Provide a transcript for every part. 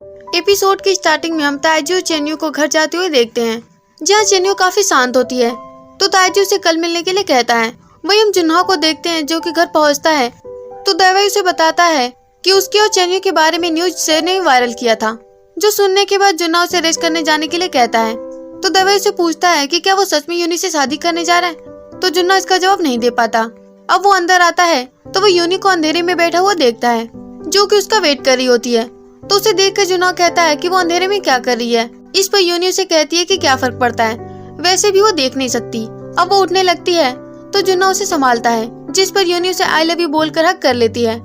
Episode की starting में हम ताइजू और चेन्यू को घर जाते हुए देखते हैं, जहाँ चेन्यू काफी शांत होती है तो ताइजू उसे कल मिलने के लिए कहता है। वहीं हम जुन्हा को देखते हैं जो कि घर पहुँचता है तो दैवाई उसे बताता है कि उसके और चेन्यू के बारे में न्यूज शेर ने वायरल किया था, जो सुनने के बाद जुन्हा उसे रेस्ट करने जाने के लिए कहता है। तो दैवाई उसे पूछता है कि क्या वो सच में यूनी से शादी करने जा रहा है, तो जुन्हा इसका जवाब नहीं दे पाता। अब वो अंदर आता है तो वो यूनी को अंधेरे में बैठा हुआ देखता है जो कि उसका वेट कर रही होती है। तो उसे देखकर जुन्हा कहता है कि वो अंधेरे में क्या कर रही है। इस पर यूनी उसे कहती है कि क्या फर्क पड़ता है, वैसे भी वो देख नहीं सकती। अब वो उठने लगती है तो जुन्हा उसे संभालता है, जिस पर यूनी उसे आई लव यू बोलकर हक कर लेती है।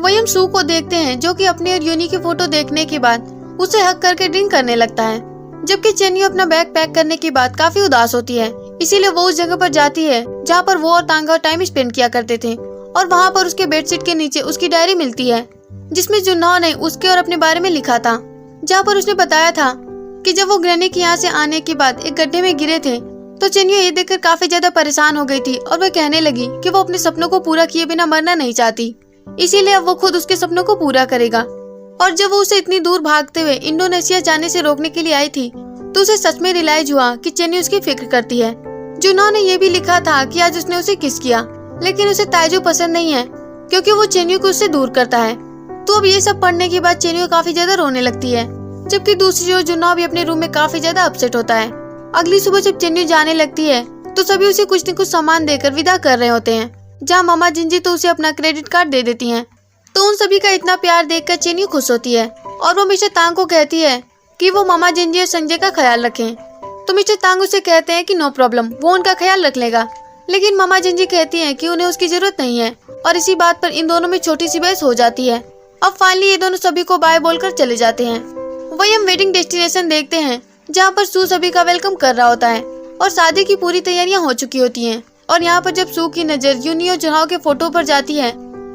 वहीं हम सू को देखते हैं जो कि अपने और यूनी की फोटो देखने के बाद उसे हक करके ड्रिंक करने लगता है, जबकि चेन्यू अपना बैग पैक करने के बाद काफी उदास होती है। इसीलिए वो उस जगह पर जाती है जहाँ पर वो और तांगा टाइम स्पेंड किया करते थे, और वहाँ पर उसके बेडशीट के नीचे उसकी डायरी मिलती है जिसमें जुन्हा ने उसके और अपने बारे में लिखा था, जहाँ पर उसने बताया था कि जब वो ग्रैनी के यहाँ से आने के बाद एक गड्ढे में गिरे थे तो चेन्यू ये देखकर काफी ज्यादा परेशान हो गई थी और वह कहने लगी कि वो अपने सपनों को पूरा किए बिना मरना नहीं चाहती, इसीलिए अब वो खुद उसके सपनों को पूरा करेगा। और जब वो उसे इतनी दूर भागते हुए इंडोनेशिया जाने से रोकने के लिए आई थी तो उसे सच में रियलाइज हुआ कि चेन्यू उसकी फिक्र करती है। जुन्हा ने ये भी लिखा था कि आज उसने उसे किस किया, लेकिन उसे ताइजू पसंद नहीं है क्योंकि वो चेन्यू को उससे दूर करता है। तो अब ये सब पढ़ने के बाद चेन्यू काफी ज्यादा रोने लगती है, जबकि दूसरी ओर जुन्हा भी अपने रूम में काफी ज्यादा अपसेट होता है। अगली सुबह जब चेन्यू जाने लगती है तो सभी उसे कुछ न कुछ सामान देकर विदा कर रहे होते हैं, जहाँ मामा जिंजी तो उसे अपना क्रेडिट कार्ड दे देती हैं। तो उन सभी का इतना प्यार देखकर चेन्यू खुश होती है और वो मिस्टर तांग को कहती है कि वो मामा जिंजी और संजय का ख्याल रखें। तो मिस्टर तांग उसे कहते हैं कि नो प्रॉब्लम, वो उनका ख्याल रख लेगा। लेकिन मामा जिंजी कहती हैं कि उन्हें उसकी जरूरत नहीं है, और इसी बात पर इन दोनों में छोटी सी बहस हो जाती है। अब फाइनली ये दोनों सभी को बाय बोलकर चले जाते हैं। वही हम वेडिंग डेस्टिनेशन देखते हैं जहाँ पर सू सभी का वेलकम कर रहा होता है और शादी की पूरी तैयारियां हो चुकी होती हैं। और यहाँ पर जब सू की नजर यूनी और जुन्हा के फोटो पर जाती है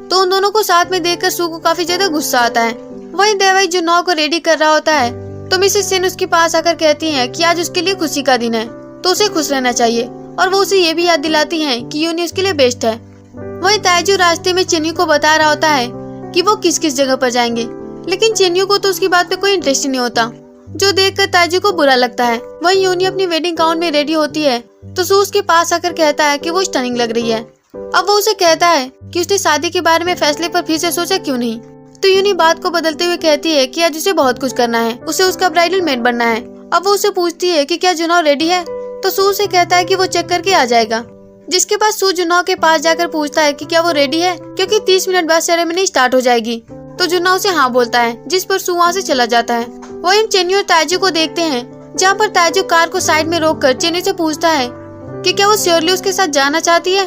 तो उन दोनों को साथ में देखकर सू को काफी ज्यादा गुस्सा आता है। वहीं दैवाई जुन्हा को रेडी कर रहा होता है तो मिसेस सेन उसके पास आकर कहती है कि आज उसके लिए खुशी का दिन है तो उसे खुश रहना चाहिए, और वो उसे ये भी याद दिलाती है कि यूनी उसके लिए बेस्ट है। वहीं ताइजू रास्ते में चेन्यू को बता रहा होता है कि वो किस किस जगह पर जाएंगे, लेकिन चेन्यू को तो उसकी बात पे कोई इंटरेस्ट नहीं होता, जो देखकर ताइजू को बुरा लगता है। वहीं यूनी अपनी वेडिंग गाउन में रेडी होती है तो सू उसके पास आकर कहता है कि वो स्टनिंग लग रही है। अब वो उसे कहता है कि उसने शादी के बारे में फैसले पर फिर से सोचा क्यों नहीं। तो यूनी बात को बदलते हुए कहती है कि आज उसे बहुत कुछ करना है, उसे उसका ब्राइडल मेड बनना है। अब वो उसे पूछती है कि क्या जुन्हा रेडी है, तो सू उसे कहता है कि वो चेक करके आ जाएगा। जिसके बाद सू जुन्हा के पास जाकर पूछता है कि क्या वो रेडी है, क्योंकि 30 मिनट बाद सेरेमनी स्टार्ट हो जाएगी। तो जुन्हा उसे हाँ बोलता है, जिस पर सू वहाँ से चला जाता है। वही हम चेन्यू और ताइजू को देखते हैं, जहाँ पर ताइजू कार को साइड में रोककर चेन्यू से पूछता है कि क्या वो श्योरली उसके साथ जाना चाहती है।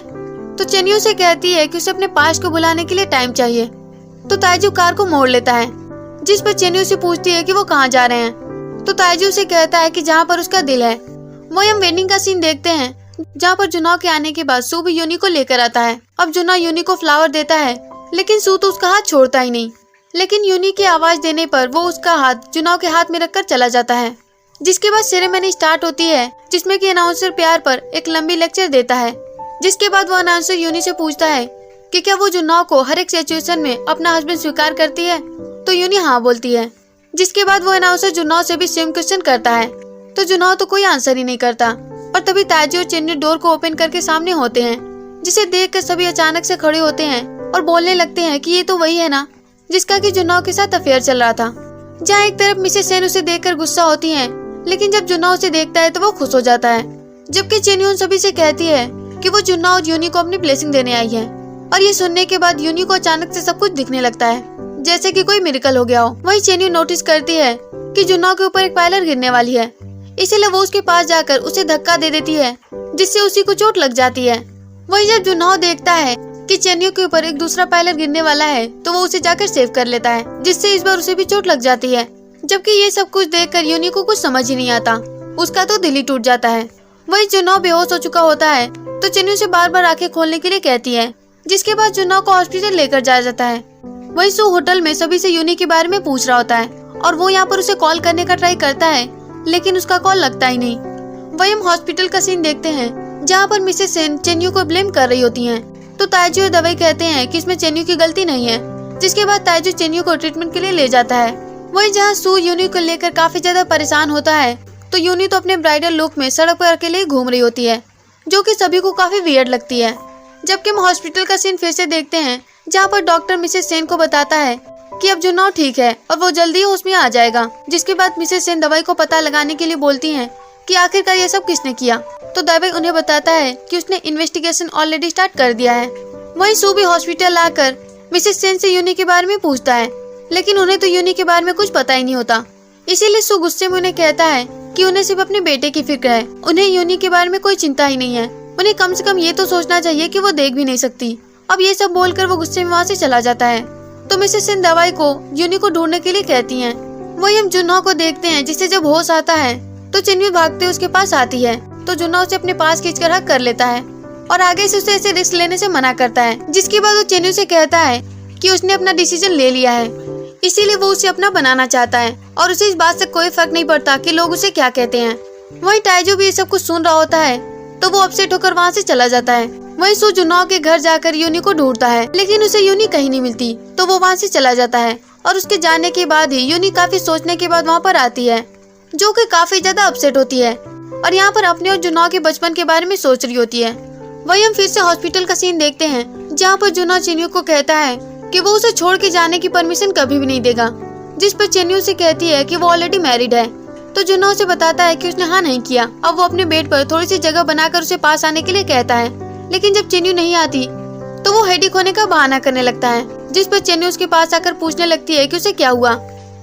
तो चेन्यू से कहती है कि उसे अपने पास्ट को भुलाने के लिए टाइम चाहिए। तो ताइजू कार को मोड़ लेता है, जिस पर चेन्यू से पूछती है कि वो कहाँ जा रहे हैं। तो ताइजू से कहता है कि जहाँ पर उसका दिल है। वही हम वेडिंग का सीन देखते हैं, जहाँ पर जुन्हा के आने के बाद सू भी यूनी को लेकर आता है। अब जुन्हा यूनी को फ्लावर देता है, लेकिन सू तो उसका हाथ छोड़ता ही नहीं। लेकिन यूनी की आवाज देने पर वो उसका हाथ जुन्हा के हाथ में रखकर चला जाता है। जिसके बाद सेरेमनी स्टार्ट होती है, जिसमें कि अनाउंसर प्यार पर एक लंबी लेक्चर देता है। जिसके बाद वो अनाउंसर यूनी से पूछता है कि क्या वो जुन्हा को हर एक सिचुएशन में अपना हस्बैंड स्वीकार करती है। तो यूनी हाँ बोलती है। जिसके बाद वो अनाउंसर जुन्हा से भी सेम क्वेश्चन करता है, तो जुन्हा तो कोई आंसर ही नहीं करता। और तभी ताइजू और चेन्यू डोर को ओपन करके सामने होते हैं, जिसे देखकर सभी अचानक से खड़े होते हैं और बोलने लगते हैं कि ये तो वही है ना जिसका कि जुन्हा के साथ अफेयर चल रहा था। जहाँ एक तरफ मिसेस सेन उसे देखकर गुस्सा होती है, लेकिन जब जुन्हा उसे देखता है तो वो खुश हो जाता है। जबकि चेन्यू उन सभी से कहती है कि वो जुन्हा और यूनी को अपनी ब्लेसिंग देने आई है। और ये सुनने के बाद यूनी को अचानक से सब कुछ दिखने लगता है, जैसे कि कोई मिरेकल हो गया हो। वहीं चेन्यू नोटिस करती है कि जुन्हा के ऊपर एक पायलर गिरने वाली है, इसीलिए वो उसके पास जाकर उसे धक्का दे देती है, जिससे उसी को चोट लग जाती है। वहीं जब जुन्हा देखता है कि चेन्यू के ऊपर एक दूसरा पायलर गिरने वाला है तो वो उसे जाकर सेव कर लेता है, जिससे इस बार उसे भी चोट लग जाती है। जबकि ये सब कुछ देखकर यूनी को कुछ समझ ही नहीं आता, उसका तो दिल ही टूट जाता है। वहीं जुन्हा बेहोश हो चुका होता है तो चेन्यू से बार बार आंखें खोलने के लिए कहती है। जिसके बाद जुन्हा को हॉस्पिटल लेकर जाया जाता है। वहीं सू होटल में सभी से यूनी के बारे में पूछ रहा होता है और वो यहाँ पर उसे कॉल करने का ट्राई करता है, लेकिन उसका कॉल लगता ही नहीं। वहीं हम हॉस्पिटल का सीन देखते हैं, जहाँ पर मिसेस सेन चेन्यू को ब्लेम कर रही होती हैं। तो ताइजू और दवाई कहते हैं कि इसमें चेन्यू की गलती नहीं है। जिसके बाद ताइजू चेन्यू को ट्रीटमेंट के लिए ले जाता है। वही जहाँ सू यूनी को लेकर काफी ज्यादा परेशान होता है, तो यूनी तो अपने ब्राइडल लुक में सड़क पर अकेले ही घूम रही होती है, जो कि सभी को काफी वियर्ड लगती है। जबकि हम हॉस्पिटल का सीन फिर से देखते हैं, जहाँ पर डॉक्टर मिसेस सेन को बताता है कि अब जुन्नू ठीक है और वो जल्दी ही होश में आ जाएगा। जिसके बाद मिसेस सेन दवाई को पता लगाने के लिए बोलती हैं कि आखिरकार ये सब किसने किया। तो दवाई उन्हें बताता है कि उसने इन्वेस्टिगेशन ऑलरेडी स्टार्ट कर दिया है। वहीं सू भी हॉस्पिटल आकर मिसेस सेन से यूनी के बारे में पूछता है, लेकिन उन्हें तो यूनी के बारे में कुछ पता ही नहीं होता। इसीलिए सू गुस्से में उन्हें कहता है कि उन्हें सिर्फ अपने बेटे की फिक्र है, उन्हें यूनी के बारे में कोई चिंता ही नहीं है। उन्हें कम से कम ये तो सोचना चाहिए कि वो देख भी नहीं सकती। अब ये सब बोलकर वो गुस्से में वहाँ से चला जाता है। तो मिसेस सेन दवाई को यूनी को ढूंढने के लिए कहती हैं। वही हम जुन्नू को देखते हैं, जिसे जब होश आता है तो चेन्यू भागते उसके पास आती है। तो जुन्नू उसे अपने पास खींचकर हक कर लेता है और आगे से उसे ऐसे रिस्क लेने से मना करता है। जिसके बाद वो चेन्यू से कहता है कि उसने अपना डिसीजन ले लिया है, इसीलिए वो उसे अपना बनाना चाहता है और उसे इस बात से कोई फर्क नहीं पड़ता कि लोग उसे क्या कहते हैं। वही ताइजू भी ये सब कुछ सुन रहा होता है, तो वो अपसेट होकर वहाँ से चला जाता है। वही सू जुन्नू के घर जाकर यूनी को ढूंढता है, लेकिन उसे यूनी कहीं नहीं मिलती, तो वो वहाँ से चला जाता है। और उसके जाने के बाद ही यूनी काफी सोचने के बाद वहाँ पर आती है, जो कि काफी ज्यादा अपसेट होती है और यहाँ पर अपने और जुन्नू के बचपन के बारे में सोच रही होती है। वही हम फिर से हॉस्पिटल का सीन देखते हैं, जहाँ पर जुन्नू चेन्यू को कहता है कि वो उसे छोड़ के जाने की परमिशन कभी भी नहीं देगा। जिस पर चेन्यू से कहती है कि वो ऑलरेडी मैरिड है। तो जुन्नू उसे बताता है कि उसने हाँ नहीं किया। अब वो अपने बेड पर थोड़ी सी जगह बनाकर उसे पास आने के लिए कहता है, लेकिन जब चेन्यू नहीं आती तो वो हेडेक होने का बहाना करने लगता है। जिस पर चेन्यू उसके पास आकर पूछने लगती है कि उसे क्या हुआ।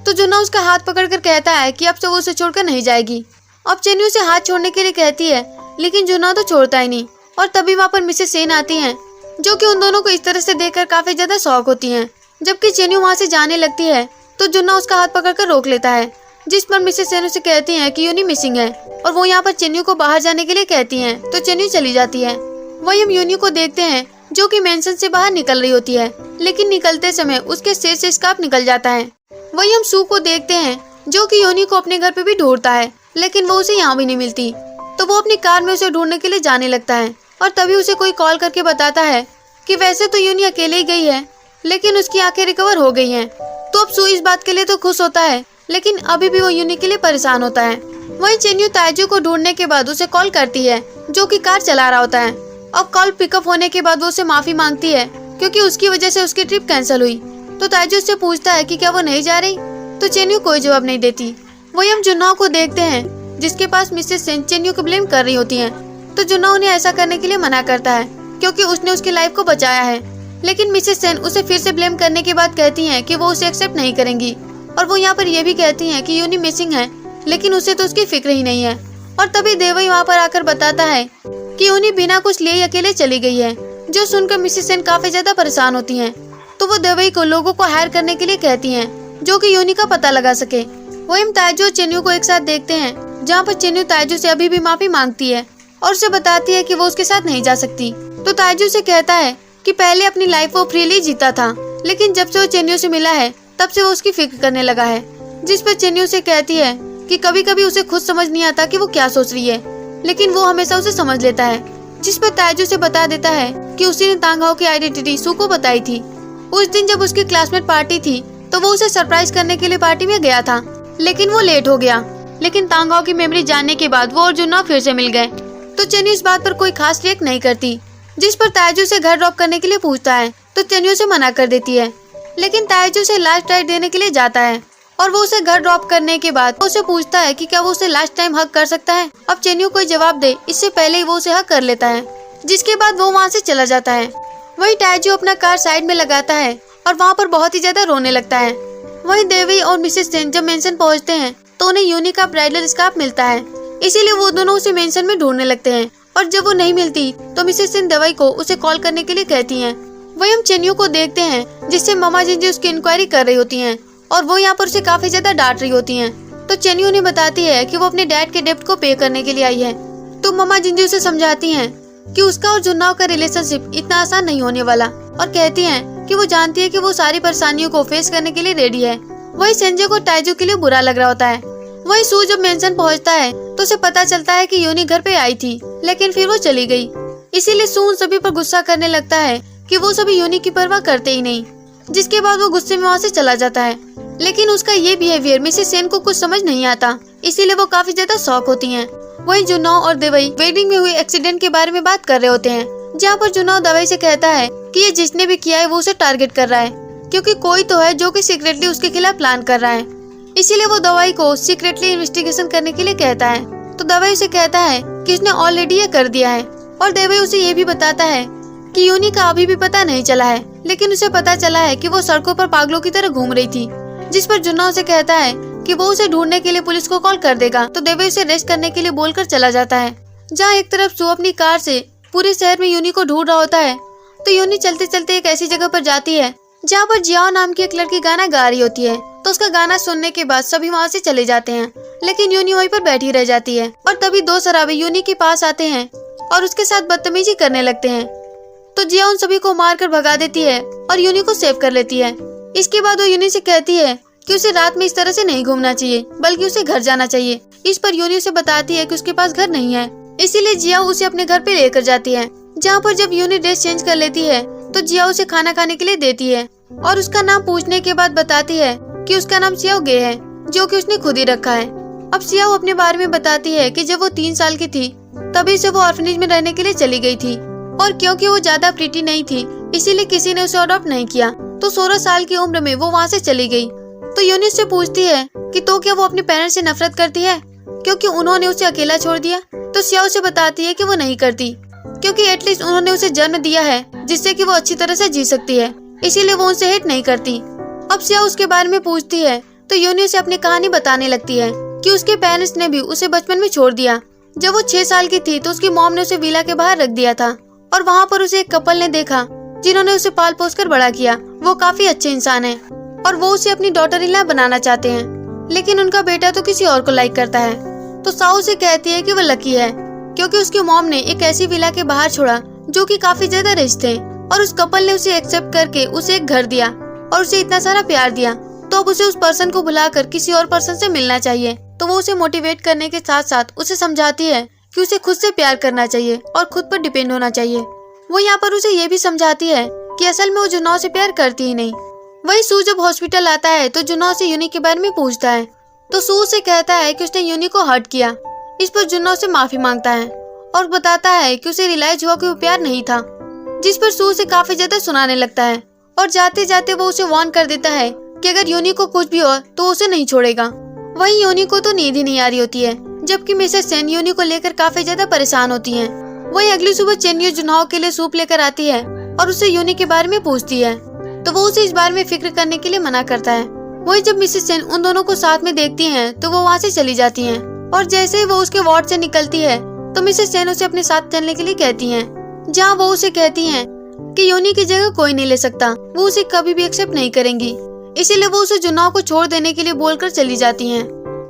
तो जुन्नू उसका हाथ पकड़कर कहता है कि अब से वो उसे छोड़कर नहीं जाएगी। अब चेन्यू उसे हाथ छोड़ने के लिए कहती है, लेकिन जुन्नू तो छोड़ता ही नहीं। और तभी वहाँ पर मिसेस सेन आती हैं, जो कि उन दोनों को इस तरह से देखकर काफी ज्यादा शॉक होती हैं। जबकि चेन्यू वहाँ से जाने लगती है तो जुन्नू उसका हाथ पकड़कर रोक लेता है। जिस पर मिसेस सेन उसे कहती हैं कि यूनी मिसिंग है और वो यहाँ पर चेन्यू को बाहर जाने के लिए कहती हैं। तो चेन्यू चली जाती है। वही हम यूनी को देखते हैं, जो कि मेंशन से बाहर निकल रही होती है, लेकिन निकलते समय उसके सिर से स्कार्फ निकल जाता है। वही हम सू को देखते हैं, जो कि यूनी को अपने घर पे भी ढूंढता है, लेकिन वो उसे यहाँ भी नहीं मिलती। तो वो अपनी कार में उसे ढूंढने के लिए जाने लगता है और तभी उसे कोई कॉल करके बताता है कि वैसे तो यूनी अकेले ही गई है, लेकिन उसकी आंखें रिकवर हो गई हैं। तो अब सू इस बात के लिए तो खुश होता है, लेकिन अभी भी वो यूनी के लिए परेशान होता है। वहीं चेन्यू ताइजू को ढूंढने के बाद उसे कॉल करती है, जो कि कार चला रहा होता है। अब कॉल पिकअप होने के बाद वो उसे माफी मांगती है, क्योंकि उसकी वजह से उसकी ट्रिप कैंसिल हुई। तो ताइजू उससे पूछता है कि क्या वो नहीं जा रही, तो चेन्यू कोई जवाब नहीं देती। वही हम जुन्नू को देखते हैं, जिसके पास मिसेस सेन चेन्यू को ब्लेम कर रही होती है। तो जुन्नू उन्हें ऐसा करने के लिए मना करता है, क्योंकि उसने उसकी लाइफ को बचाया है। लेकिन मिसेस सेन उसे फिर से ब्लेम करने के बाद कहती हैं कि वो उसे एक्सेप्ट नहीं करेंगी। और वो यहाँ पर यह भी कहती हैं कि यूनी मिसिंग है, लेकिन उसे तो उसकी फिक्र ही नहीं है। और तभी देवई वहाँ पर आकर बताता है कि यूनी बिना कुछ लिए अकेले चली गई है, जो सुनकर मिसेस सेन काफी ज्यादा परेशान होती हैं। तो वो देवई को लोगों को हायर करने के लिए कहती हैं, जो कि यूनी का पता लगा सके। वही हम ताइजू और चेन्यू को एक साथ देखते हैं, जहाँ पर चेन्यू ताइजू से अभी भी माफी मांगती है और उसे बताती है कि वो उसके साथ नहीं जा सकती। तो ताइजू से कहता है कि पहले अपनी लाइफ वो फ्रीली जीता था, लेकिन जब से वो चेन्यू से मिला है तब से वो उसकी फिक्र करने लगा है। जिस पर चेन्यू से कहती है कि कभी कभी उसे खुद समझ नहीं आता कि वो क्या सोच रही है, लेकिन वो हमेशा उसे समझ लेता है। जिस पर ताइजू से बता देता है कि उसी ने तांगहाओ की आइडेंटिटी सू को बताई थी। उस दिन जब उसकी क्लासमेट पार्टी थी तो वो उसे सरप्राइज करने के लिए पार्टी में गया था, लेकिन वो लेट हो गया। लेकिन तांगहाओ की मेमोरी जानने के बाद वो और जुन्नू फिर से मिल गए। तो चेन्यू इस बात पर कोई खास रिएक्ट नहीं करती। जिस पर ताइजू से घर ड्रॉप करने के लिए पूछता है, तो चेन्यू से मना कर देती है। लेकिन ताइजू से लास्ट राइड देने के लिए जाता है और वो उसे घर ड्रॉप करने के बाद उसे पूछता है कि क्या वो उसे लास्ट टाइम हक कर सकता है। अब चेन्यू कोई जवाब दे इससे पहले ही वो उसे हक कर लेता है, जिसके बाद वो वहाँ से चला जाता है। वही ताइजू अपना कार साइड में लगाता है और वहाँ पर बहुत ही ज्यादा रोने लगता है। वही देवी और मिसेस सेन जब मेंशन पहुँचते हैं तो उन्हें यूनी का ब्राइडल स्कार्फ मिलता है, इसीलिए वो दोनों उसे मेंशन में ढूंढने लगते हैं। और जब वो नहीं मिलती तो मिसेस सेन दवाई को उसे कॉल करने के लिए कहती हैं। वही हम चेन्यू को देखते हैं, जिससे मामा जिंजी उसकी इंक्वायरी कर रही होती हैं और वो यहाँ पर उसे काफी ज्यादा डांट रही होती हैं। तो चेन्यू उन्हें बताती है कि वो अपने डैड के डेब्ट को पे करने के लिए आई है। तो मामा जिंजी उसे समझाती हैं कि उसका और जुन्नू का रिलेशनशिप इतना आसान नहीं होने वाला और कहती हैं कि वो जानती है कि वो सारी परेशानियों को फेस करने के लिए रेडी है। वही संजय को ताइजू के लिए बुरा लग रहा होता है। वही सू जब मेंशन पहुंचता है तो उसे पता चलता है कि यूनी घर पे आई थी, लेकिन फिर वो चली गई। इसीलिए सू उन सभी पर गुस्सा करने लगता है कि वो सभी यूनी की परवाह करते ही नहीं, जिसके बाद वो गुस्से में वहाँ से चला जाता है। लेकिन उसका ये बिहेवियर मिसेस सेन को कुछ समझ नहीं आता, इसीलिए वो काफी ज्यादा शॉक होती हैं। वहीं जुनहो और देवई वेडिंग में हुए एक्सीडेंट के बारे में बात कर रहे होते हैं, जहाँ पर जुनहो दवाई से कहता है कि ये जिसने भी किया है वो उसे टारगेट कर रहा है, क्योंकि कोई तो है जो कि सीक्रेटली उसके खिलाफ प्लान कर रहा है। इसीलिए वो दवाई को सीक्रेटली इन्वेस्टिगेशन करने के लिए कहता है। तो दवाई उसे कहता है कि उसने ऑलरेडी ये कर दिया है, और देवई उसे ये भी बताता है कि यूनी का अभी भी पता नहीं चला है, लेकिन उसे पता चला है कि वो सड़कों पर पागलों की तरह घूम रही थी। जिस पर जुनहो उसे कहता है कि वो उसे ढूंढने के लिए पुलिस को कॉल कर देगा। तो देवई उसे रेस्ट करने के लिए बोलकर चला जाता है। जहाँ एक तरफ सू अपनी कार से पूरे शहर में यूनी को ढूंढ रहा होता है, तो यूनी चलते चलते एक ऐसी जगह पर जाती है जहाँ पर जियाओ नाम की एक लड़की गाना गा रही होती है। तो उसका गाना सुनने के बाद सभी वहाँ से चले जाते हैं, लेकिन यूनी वहीं पर बैठी रह जाती है। और तभी दो शराबी यूनी के पास आते हैं और उसके साथ बदतमीजी करने लगते हैं। तो जिया उन सभी को मारकर भगा देती है और यूनी को सेव कर लेती है। इसके बाद वो यूनी से कहती है कि उसे रात में इस तरह से नहीं घूमना चाहिए, बल्कि उसे घर जाना चाहिए। इस पर यूनी उसे बताती है कि उसके पास घर नहीं है, इसीलिए जिया उसे अपने घर पे लेकर जाती है। जहाँ पर जब यूनी ड्रेस चेंज कर लेती है तो जिया उसे खाना खाने के लिए देती है और उसका नाम पूछने के बाद बताती है कि उसका नाम सियाओ गे है, जो कि उसने खुद ही रखा है। अब सियाओ अपने बारे में बताती है कि जब वो 3 साल की थी तभी से वो ऑर्फनेज में रहने के लिए चली गई थी, और क्योंकि वो ज्यादा प्रीटी नहीं थी इसीलिए किसी ने उसे अडॉप्ट नहीं किया। तो 16 साल की उम्र में वो वहाँ से चली गई। तो यूनी से पूछती है कि तो क्या वो अपने पेरेंट्स से नफरत करती है क्योंकि उन्होंने उसे अकेला छोड़ दिया। तो सियाओ से बताती है कि वो नहीं करती, क्योंकि एटलीस्ट उन्होंने उसे जन्म दिया है जिससे कि वो अच्छी तरह से जी सकती है, इसीलिए वो उनसे हेट नहीं करती। अब सियाओ उसके बारे में पूछती है तो यूनी उसे अपनी कहानी बताने लगती है कि उसके पेरेंट्स ने भी उसे बचपन में छोड़ दिया। जब वो 6 साल की थी तो उसकी मॉम ने उसे विला के बाहर रख दिया था, और वहाँ पर उसे एक कपल ने देखा जिन्होंने उसे पाल पोस कर बड़ा किया। वो काफी अच्छे इंसान है और वो उसे अपनी डॉटर इन लॉ बनाना चाहते हैं, लेकिन उनका बेटा तो किसी और को लाइक करता है। तो साऊ से कहती है कि वो लकी है क्योंकि उसकी मॉम ने एक ऐसी विला के बाहर छोड़ा जो कि काफी ज्यादा रिच थे, और उस कपल ने उसे एक्सेप्ट करके उसे एक घर दिया और उसे इतना सारा प्यार दिया। तो अब उसे उस पर्सन को बुलाकर किसी और पर्सन से मिलना चाहिए। तो वो उसे मोटिवेट करने के साथ साथ उसे समझाती है कि उसे खुद से प्यार करना चाहिए और खुद पर डिपेंड होना चाहिए। वो यहाँ पर उसे ये भी समझाती है कि असल में वो जुनहो से प्यार करती ही नहीं। वही सू जब हॉस्पिटल आता है तो जुनहो से यूनी के बारे में पूछता है। तो सू से कहता है कि उसने यूनी को हर्ट किया। इस पर जुनहो से माफी मांगता है और बताता है कि उसे रियलाइज हुआ कि वो प्यार नहीं था, जिस पर सू से काफी ज्यादा सुनाने लगता है। और जाते जाते वो उसे वार्न कर देता है कि अगर यूनी को कुछ भी हो तो उसे नहीं छोड़ेगा। वहीं यूनी को तो नींद ही नहीं आ रही होती है, जबकि मिसेस सेन यूनी को लेकर काफी ज्यादा परेशान होती हैं। वहीं अगली सुबह चेन्यू जुनहो के लिए सूप लेकर आती है और उसे यूनी के बारे में पूछती है, तो वो उसे इस बारे में फिक्र करने के लिए मना करता है। वहीं जब मिसेस सेन उन दोनों को साथ में देखती हैं तो वो वहाँ से चली जाती हैं, और जैसे ही वो उसके वार्ड से निकलती है तो मिसेस सेन उसे अपने साथ चलने के लिए कहती हैं, जहाँ वो उसे कहती हैं कि यूनी की जगह कोई नहीं ले सकता, वो उसे कभी भी एक्सेप्ट नहीं करेंगी। इसीलिए वो उसे जुनहो को छोड़ देने के लिए बोलकर चली जाती हैं,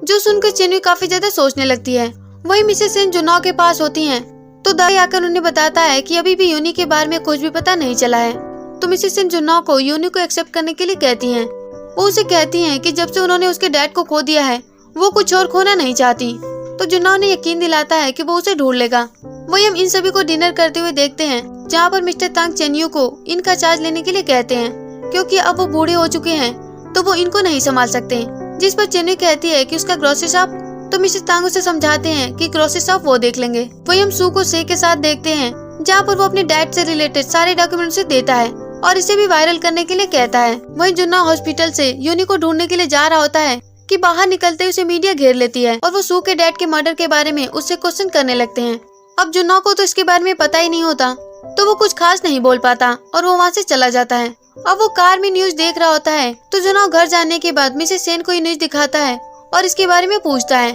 जो सुनकर चेन्यू काफी ज्यादा सोचने लगती है। वहीं मिसेस सेन जुनहो के पास होती हैं तो दाई आकर उन्हें बताता है कि अभी भी यूनी के बारे में कुछ भी पता नहीं चला है। तो मिसेस सेन जुनहो को यूनी को एक्सेप्ट करने के लिए कहती हैं। वो उसे कहती हैं कि जब से उन्होंने उसके डैड को खो दिया है वो कुछ और खोना नहीं चाहती। तो जुनहो ने यकीन दिलाता है कि वो उसे ढूंढ लेगा। वही हम इन सभी को डिनर करते हुए देखते हैं, जहाँ पर मिस्टर तांग चेन्यू को इनका चार्ज लेने के लिए कहते हैं, क्योंकि अब वो बूढ़े हो चुके हैं तो वो इनको नहीं संभाल सकते। जिस पर चेन्यू कहती है कि उसका ग्रोसरी शॉप। तो मिस्टर तांग उसे समझाते हैं कि ग्रोसरी शॉप वो देख लेंगे। वही हम सू को से के साथ देखते हैं, जहाँ पर वो अपने डैड से रिलेटेड सारे डॉक्यूमेंट से देता है और इसे भी वायरल करने के लिए कहता है। वही जुनहो हॉस्पिटल से यूनी को ढूंढने के लिए जा रहा होता है कि बाहर निकलते ही उसे मीडिया घेर लेती है और वो सू के डैड के मर्डर के बारे में उससे क्वेश्चन करने लगते हैं। अब जुनहो को तो इसके बारे में पता ही नहीं होता, तो वो कुछ खास नहीं बोल पाता और वो वहाँ से चला जाता है। अब वो कार में न्यूज देख रहा होता है तो जुनहो घर जाने के बाद मिसेस सेन को ये न्यूज दिखाता है और इसके बारे में पूछता है।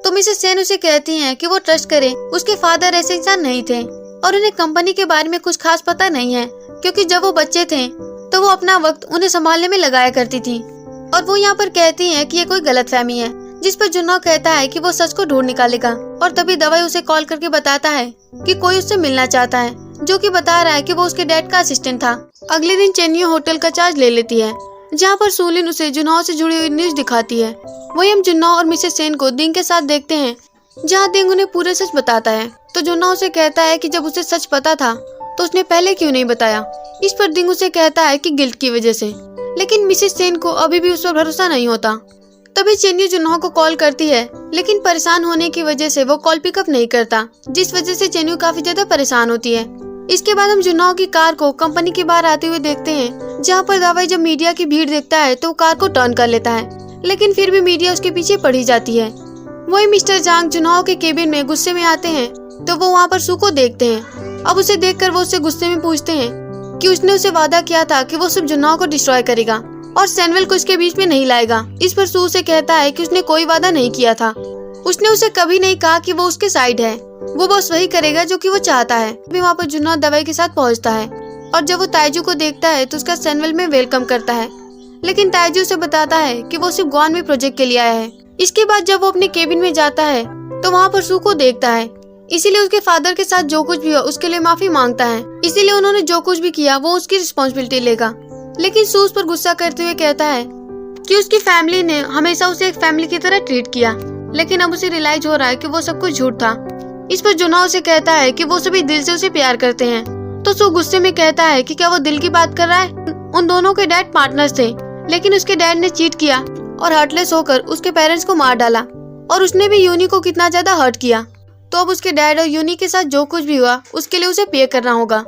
तो मिसेस सेन उसे कहती हैं कि वो ट्रस्ट करे, उसके फादर ऐसे इंसान नहीं थे और उन्हें कंपनी के बारे में कुछ खास पता नहीं है, क्योंकि जब वो बच्चे थे तो वो अपना वक्त उन्हें संभालने में लगाया करती थी। और वो यहाँ पर कहती हैं कि ये कोई गलतफहमी है, जिस पर जुनहो कहता है कि वो सच को ढूंढ निकालेगा। और तभी दवाई उसे कॉल करके बताता है कि कोई उससे मिलना चाहता है, जो कि बता रहा है कि वो उसके डैड का असिस्टेंट था। अगले दिन चेन्यू होटल का चार्ज ले लेती है, जहाँ पर सूलिन उसे जुनहो से जुड़ी हुई न्यूज दिखाती है। वही हम जुनहो और मिसेस सेन को दिंग के साथ देखते हैं, जहाँ दिंग उन्हें पूरे सच बताता है। तो जुनहो उसे कहता है कि जब उसे सच पता था तो उसने पहले क्यों नहीं बताया। इस पर दिंग उसे कहता है कि गिल्ट की वजह से। लेकिन मिसेस सेन को अभी भी उस पर भरोसा नहीं होता। तभी चेन्यू जुन्हो को कॉल करती है, लेकिन परेशान होने की वजह से वो कॉल पिकअप नहीं करता, जिस वजह से चेन्यू काफी ज्यादा परेशान होती है। इसके बाद हम जुन्हो की कार को कंपनी के बाहर आते हुए देखते हैं, जहाँ पर दावाई जब मीडिया की भीड़ देखता है तो कार को टर्न कर लेता है, लेकिन फिर भी मीडिया उसके पीछे पड़ी जाती है। वही मिस्टर जांग जुन्हो के केबिन में गुस्से में आते हैं, तो वो वहाँ पर सू को देखते हैं। अब उसे देखकर वो उससे गुस्से में पूछते हैं कि उसने उसे वादा किया था कि वो सिर्फ जुन्हो को डिस्ट्रॉय करेगा और सैमुअल को इसके बीच में नहीं लाएगा। इस पर सू उसे कहता है कि उसने कोई वादा नहीं किया था, उसने उसे कभी नहीं कहा कि वो उसके साइड है, वो बस वही करेगा जो कि वो चाहता है। अभी वहाँ पर जुन्हो दवाई के साथ पहुँचता है और जब वो ताइजू को देखता है तो उसका सैमुअल में वेलकम करता है, लेकिन ताइजू उसे बताता है कि वो सिर्फ ग्वान में प्रोजेक्ट के लिए आया है। इसके बाद जब वो अपने केबिन में जाता है तो वहाँ पर सू को देखता है, इसीलिए उसके फादर के साथ जो कुछ भी हुआ उसके लिए माफी मांगता है, इसीलिए उन्होंने जो कुछ भी किया वो उसकी रिस्पॉन्सिबिलिटी लेगा। लेकिन सू उस पर गुस्सा करते हुए कहता है कि उसकी फैमिली ने हमेशा उसे एक फैमिली की तरह ट्रीट किया, लेकिन अब उसे रियलाइज हो रहा है कि वो सब कुछ झूठ था। इस पर जुन्हो उसे कहता है कि वो सभी दिल से उसे प्यार करते हैं, तो सू गुस्से में कहता है कि क्या वो दिल की बात कर रहा है। उन दोनों के डैड पार्टनर्स थे, लेकिन उसके डैड ने चीट किया और हार्टलेस होकर उसके पेरेंट्स को मार डाला, और उसने भी यूनी को कितना ज्यादा हर्ट किया, तो अब उसके डैड और यूनी के साथ जो कुछ भी हुआ उसके लिए उसे पे करना होगा।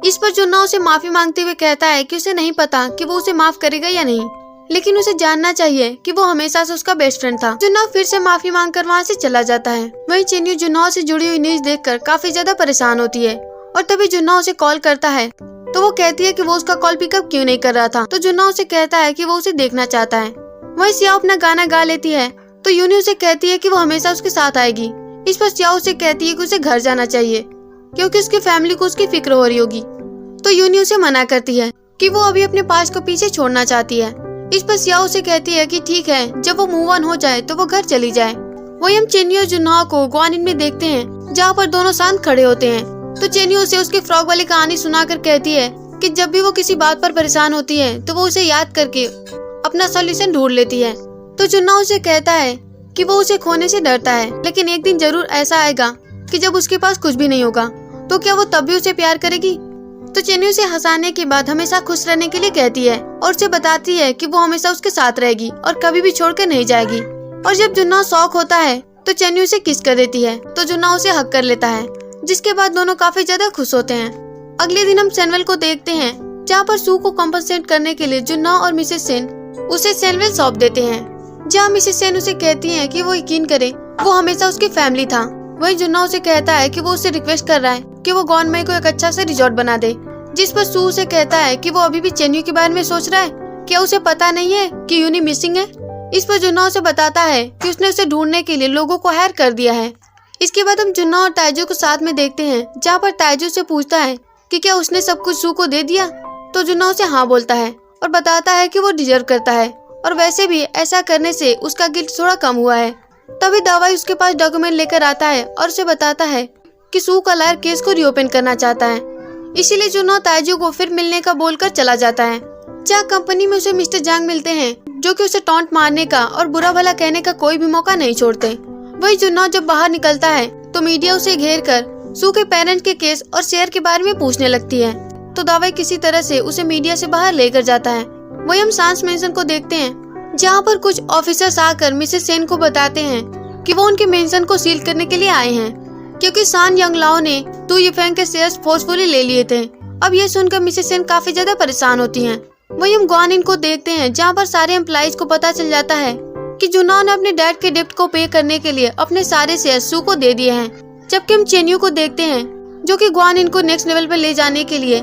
इस पर जुन्हो उसे माफी मांगते हुए कहता है कि उसे नहीं पता कि वो उसे माफ करेगा या नहीं, लेकिन उसे जानना चाहिए कि वो हमेशा से उसका बेस्ट फ्रेंड था। जुन्हो फिर से माफी मांगकर वहाँ से चला जाता है। वहीं चेन्यू जुन्हो से जुड़ी हुई न्यूज देखकर काफी ज्यादा परेशान होती है, और तभी जुन्हो उसे कॉल करता है तो वो कहती है कि वो उसका कॉल पिकअप क्यों नहीं कर रहा था, तो जुन्हो उसे कहता है कि वो उसे देखना चाहता है। वहीं सियाओ अपना गाना गा लेती है, तो यूनी उसे कहती है कि वो हमेशा उसके साथ आएगी। इस पर सियाओ उसे कहती है कि उसे घर जाना चाहिए क्योंकि उसकी फैमिली को उसकी फिक्र हो रही होगी, तो यूनी उसे मना करती है कि वो अभी अपने पास्ट को पीछे छोड़ना चाहती है। इस पर सियाओ उसे कहती है कि ठीक है, जब वो मूव ऑन हो जाए तो वो घर चली जाए। वही हम चेन्यू और जुन्हो को ग्वानिन में देखते हैं, जहाँ पर दोनों शांत खड़े होते हैं। तो चेन्यू उसे उसके फ्रॉग वाली कहानी सुनाकर कहती है कि जब भी वो किसी बात पर परेशान होती है तो वो उसे याद करके अपना सॉल्यूशन ढूंढ लेती है। तो जुन्हो उसे कहता है कि वो उसे खोने से डरता है, लेकिन एक दिन जरूर ऐसा आएगा कि जब उसके पास कुछ भी नहीं होगा, तो क्या वो तब भी उसे प्यार करेगी। तो चेन्यू उसे हंसाने के बाद हमेशा खुश रहने के लिए कहती है और उसे बताती है कि वो हमेशा उसके साथ रहेगी और कभी भी छोड़कर नहीं जाएगी। और जब जुन्हो शौक होता है तो चेन्यू उसे किस कर देती है, तो जुन्हो उसे हक कर लेता है, जिसके बाद दोनों काफी ज्यादा खुश होते हैं। अगले दिन हम सैमुअल को देखते हैं, जहाँ पर सू को कॉम्पनसेट करने के लिए जुन्हो और मिसेस सेन उसे सैमुअल सौंप देते हैं, जहाँ मिसेस सेन उसे कहती है कि वो यकीन करे वो हमेशा उसकी फैमिली था। वही जुन्हो उसे कहता है कि वो उससे रिक्वेस्ट कर रहा है कि वो गॉनमेई को एक अच्छा सा रिजॉर्ट बना दे, जिस पर सू उसे कहता है कि वो अभी भी चेन्यू के बारे में सोच रहा है, क्या उसे पता नहीं है कि यूनी मिसिंग है। इस पर जुन्हो उसे बताता है कि उसने उसे ढूंढने के लिए लोगों को हायर कर दिया है। इसके बाद हम जुन्हो और ताइजू को साथ में देखते हैं, जहाँ पर ताइजू से पूछता है कि क्या उसने सब कुछ सू को दे दिया, तो जुन्हो उसे हाँ बोलता है और बताता है कि वो डिजर्व करता है, और वैसे भी ऐसा करने से उसका गिल्ट थोड़ा कम हुआ है। तभी दवाई उसके पास डॉक्यूमेंट लेकर आता है और उसे बताता है कि सू का लॉयर केस को रीओपन करना चाहता है, इसीलिए जुन्हो ताइजू को फिर मिलने का बोलकर चला जाता है। जहाँ कंपनी में उसे मिस्टर जांग मिलते हैं, जो कि उसे टॉन्ट मारने का और बुरा भला कहने का कोई भी मौका नहीं छोड़ते। वही जुन्हो जब बाहर निकलता है तो मीडिया उसे घेर कर सू के पेरेंट्स के केस और शेयर के बारे में पूछने लगती है, तो दावाई किसी तरह से उसे मीडिया से बाहर लेकर जाता है। वही हम सांस मेंशन को देखते हैं, जहाँ पर कुछ ऑफिसर्स आकर मिसेस सेन को बताते हैं कि वो उनके मेंशन को सील करने के लिए आए हैं, क्योंकि सान यंग लाओ ने टू युफेंग के शेयर्स फोर्सफुली ले लिए थे। अब ये सुनकर मिसेस सेन काफी ज्यादा परेशान होती हैं। वही हम ग्वानिन को देखते हैं, जहाँ पर सारे एम्प्लॉइज को पता चल जाता है कि जुन्हो ने अपने डैड के डेप्ट को पे करने के लिए अपने सारे शेयर सू को दे दिए हैं। जबकि हम चेन्यू को देखते हैं, जो कि ग्वानिन को नेक्स्ट लेवल पर ले जाने के लिए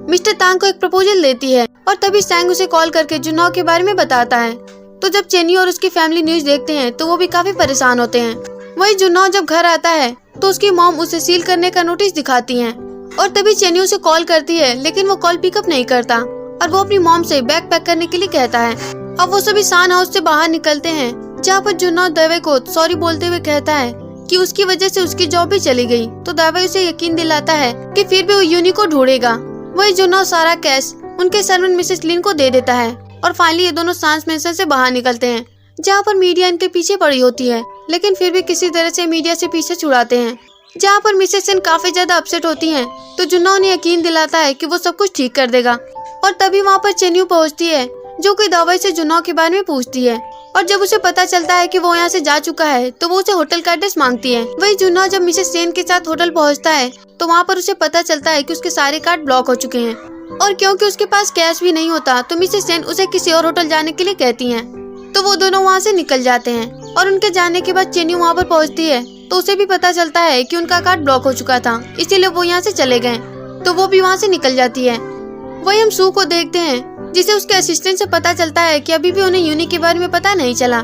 मिस्टर तांग को एक प्रपोजल देती है, और तभी सैंग उसे कॉल करके जुन्हो के बारे में बताता है। तो जब चेन्यू और उसकी फैमिली न्यूज देखते हैं तो वो भी काफी परेशान होते हैं। वही जुन्हो जब घर आता है तो उसकी मॉम उसे सील करने का नोटिस दिखाती हैं, और तभी चेन्यू उसे कॉल करती है, लेकिन वो कॉल पिकअप नहीं करता और वो अपनी मॉम से बैग पैक करने के लिए कहता है। अब वो सभी सान हाउस से बाहर निकलते हैं, जहाँ पर जुन्हो दावे को सॉरी बोलते हुए कहता है कि उसकी वजह से उसकी जॉब भी चली गई। तो दावे उसे यकीन दिलाता है कि फिर भी वो यूनी को ढूंढेगा। वही जुन्हो सारा कैश उनके सर्वेंट मिसेस लिन को दे देता है, और फाइनली ये दोनों सांस मेंशन से बाहर निकलते हैं, जहाँ पर मीडिया इनके पीछे पड़ी होती है, लेकिन फिर भी किसी तरह से मीडिया से पीछे छुड़ाते हैं। जहाँ पर मिसेस सेन काफी ज्यादा अपसेट होती हैं, तो जुन्हो उन्हें यकीन दिलाता है कि वो सब कुछ ठीक कर देगा। और तभी वहाँ पर चेन्यू पहुँचती है, जो कि दावई से जुन्हो के बारे में पूछती है। और जब उसे पता चलता है कि वो यहाँ से जा चुका है तो वो उसे होटल का एड्रेस मांगती है। वही जुन्हो जब मिसेस सेन के साथ होटल पहुँचता है तो वहाँ पर उसे पता चलता है कि उसके सारे कार्ड ब्लॉक हो चुके हैं और क्योंकि उसके पास कैश भी नहीं होता तो मिसेस सेन उसे किसी और होटल जाने के लिए कहती हैं। तो वो दोनों वहाँ से निकल जाते हैं और उनके जाने के बाद चेन्यू वहाँ पर पहुँचती है तो उसे भी पता चलता है कि उनका कार्ड ब्लॉक हो चुका था, इसीलिए वो यहाँ से चले गए। तो वो भी वहाँ से निकल जाती है। वही हम सू को देखते हैं जिसे उसके असिस्टेंट से पता चलता है कि अभी भी उन्हें यूनी के बारे में पता नहीं चला।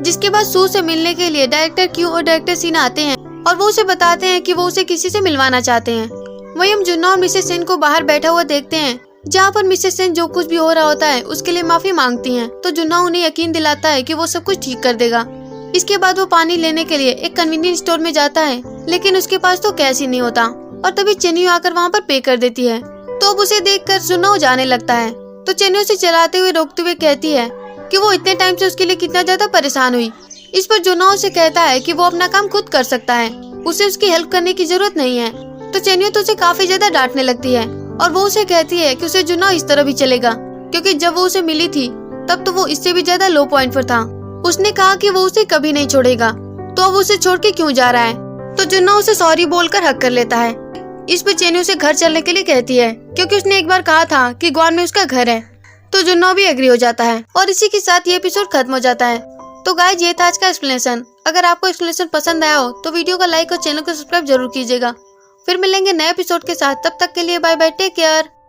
जिसके बाद सू से मिलने के लिए डायरेक्टर क्यू और डायरेक्टर सीन आते हैं और वो उसे बताते हैं कि वो उसे किसी से मिलवाना चाहते हैं। वही हम जुन्ना और मिसेस सेन को बाहर बैठा हुआ देखते हैं जहाँ पर मिसेस सेन जो कुछ भी हो रहा होता है उसके लिए माफी मांगती हैं। तो जुन्ना उन्हें यकीन दिलाता है कि वो सब कुछ ठीक कर देगा। इसके बाद वो पानी लेने के लिए एक कन्वीनियंस स्टोर में जाता है लेकिन उसके पास तो कैश ही नहीं होता और तभी चेन्यू आकर वहाँ पर पे कर देती है। तो अब उसे देखकर जुन्ना जाने लगता है तो चेन्यू उसे चलाते हुए रोकते हुए कहती है कि वो इतने टाइम से उसके लिए कितना ज्यादा परेशान हुई। इस पर जुन्ना उसे कहता है कि वो अपना काम खुद कर सकता है, उसे उसकी हेल्प करने की जरूरत नहीं है। तो चेन्यू तो उसे काफी ज्यादा डांटने लगती है और वो उसे कहती है कि उसे जुन्ना इस तरह भी चलेगा क्योंकि जब वो उसे मिली थी तब तो वो इससे भी ज्यादा लो पॉइंट पर था। उसने कहा कि वो उसे कभी नहीं छोड़ेगा तो अब उसे छोड़ के क्यों जा रहा है। तो जुन्ना उसे सॉरी बोलकर हक कर लेता है। इस पर चेन्यू उसे घर चलने के लिए कहती है क्योंकि उसने एक बार कहा था कि ग्वान में उसका घर है। तो जुन्ना भी एग्री हो जाता है और इसी के साथ ये एपिसोड खत्म हो जाता है। तो गाइस ये था आज का एक्सप्लेनेशन। अगर आपको एक्सप्लेनेशन पसंद आया हो तो वीडियो को लाइक और चैनल को सब्सक्राइब जरूर कीजिएगा। फिर मिलेंगे नए एपिसोड के साथ, तब तक के लिए बाय बाय, टेक केयर।